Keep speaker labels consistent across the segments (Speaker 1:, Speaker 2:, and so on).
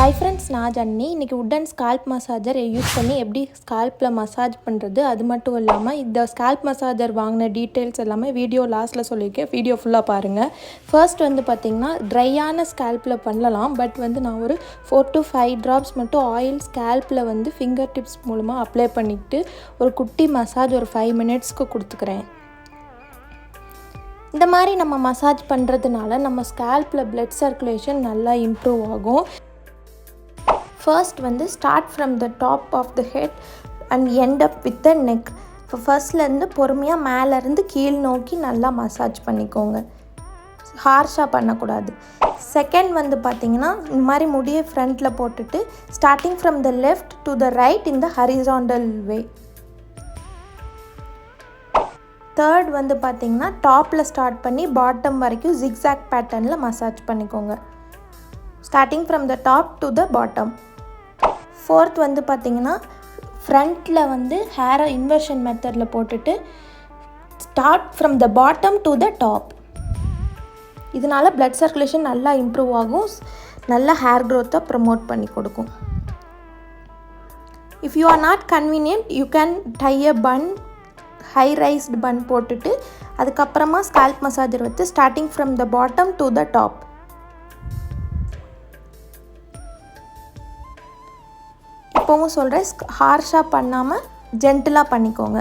Speaker 1: Hi friends, நான் ஜன்னி. இன்றைக்கி wooden scalp massager use பண்ணி எப்படி ஸ்கால்ப்பில் மசாஜ் பண்ணுறது, அது மட்டும் இல்லாமல் இந்த ஸ்கால்ப் மசாஜர் வாங்கின டீட்டெயில்ஸ் எல்லாமே வீடியோ லாஸ்ட்டில் சொல்லியிருக்கேன். வீடியோ ஃபுல்லாக பாருங்கள். ஃபர்ஸ்ட் பார்த்திங்கன்னா ட்ரையான ஸ்கால்ப்பில் பண்ணலாம். பட் நான் ஒரு 4 to 5 ட்ராப்ஸ் மட்டும் ஆயில் ஸ்கால்ப்பில் ஃபிங்கர் டிப்ஸ் மூலமாக அப்ளை பண்ணிக்கிட்டு ஒரு குட்டி மசாஜ் ஒரு 5 மினிட்ஸ்க்கு கொடுத்துக்கிறேன். இந்த மாதிரி நம்ம மசாஜ் பண்ணுறதுனால நம்ம ஸ்கால்ப்பில் பிளட் சர்க்குலேஷன் நல்லா இம்ப்ரூவ் ஆகும். First start from the top of the head and end up with the neck. இப்போ ஃபர்ஸ்ட்லேருந்து பொறுமையாக மேலேருந்து கீழ் நோக்கி நல்லா மசாஜ் பண்ணிக்கோங்க. ஹார்ஷாக பண்ணக்கூடாது. செகண்ட் பார்த்திங்கன்னா இந்த மாதிரி முடியை ஃப்ரண்ட்டில் போட்டுட்டு starting from the left to the right in the horizontal way. Third பார்த்திங்கன்னா டாப்பில் ஸ்டார்ட் பண்ணி பாட்டம் வரைக்கும் ஜிக்ஸாக் பேட்டர்னில் மசாஜ் பண்ணிக்கோங்க. Starting from the top to the bottom. Fourth பார்த்திங்கன்னா ஃப்ரண்ட்டில் ஹேரை இன்வர்ஷன் மெத்தடில் போட்டுட்டு start from the bottom to the top. இதனால் பிளட் சர்க்குலேஷன் நல்லா இம்ப்ரூவ் ஆகும், நல்ல ஹேர் க்ரோத்தை ப்ரமோட் பண்ணி கொடுக்கும். If you are not convenient you can tie a bun, high raised bun போட்டுட்டு அதுக்கப்புறமா scalp massager starting from the bottom to the top. இப்போவும் சொல்கிறேன், ஹார்ஷாக பண்ணாமல் ஜென்டிலாக பண்ணிக்கோங்க.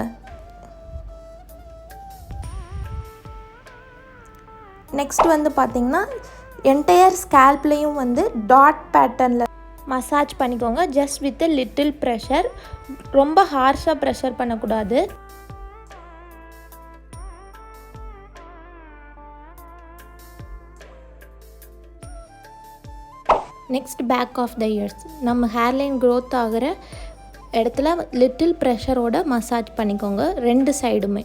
Speaker 1: நெக்ஸ்ட் பார்த்திங்கன்னா என்டையர் ஸ்கால்ப்லேயும் டாட் பேட்டர்னில் மசாஜ் பண்ணிக்கோங்க. ஜஸ்ட் வித் லிட்டில் ப்ரெஷர், ரொம்ப ஹார்ஷாக ப்ரெஷர் பண்ணக்கூடாது. Next back of the ears, நம்ம ஹேர்லைன் க்ரோத் ஆகிற இடத்துல லிட்டில் ப்ரெஷரோட மசாஜ் பண்ணிக்கோங்க 2 சைடுமே.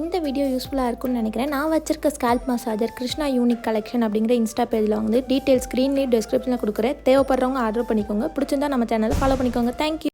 Speaker 1: இந்த வீடியோ யூஸ்ஃபுல்லாக இருக்கும்னு நினைக்கிறேன். நான் வச்சுருக்க scalp massager Krishna unique collection அப்படிங்கிற இன்ஸ்டா பேஜில் டீட்டெயில்ஸ் ஸ்க்ரீன்லேயே டிஸ்கிரிப்ஷனில் கொடுக்குறேன். தேவைப்படுறவங்க ஆர்டர் பண்ணிக்கோங்க. பிடிச்சிருந்தா நம்ம சேனலை ஃபாலோ பண்ணிக்கோங்க. தேங்க்யூ.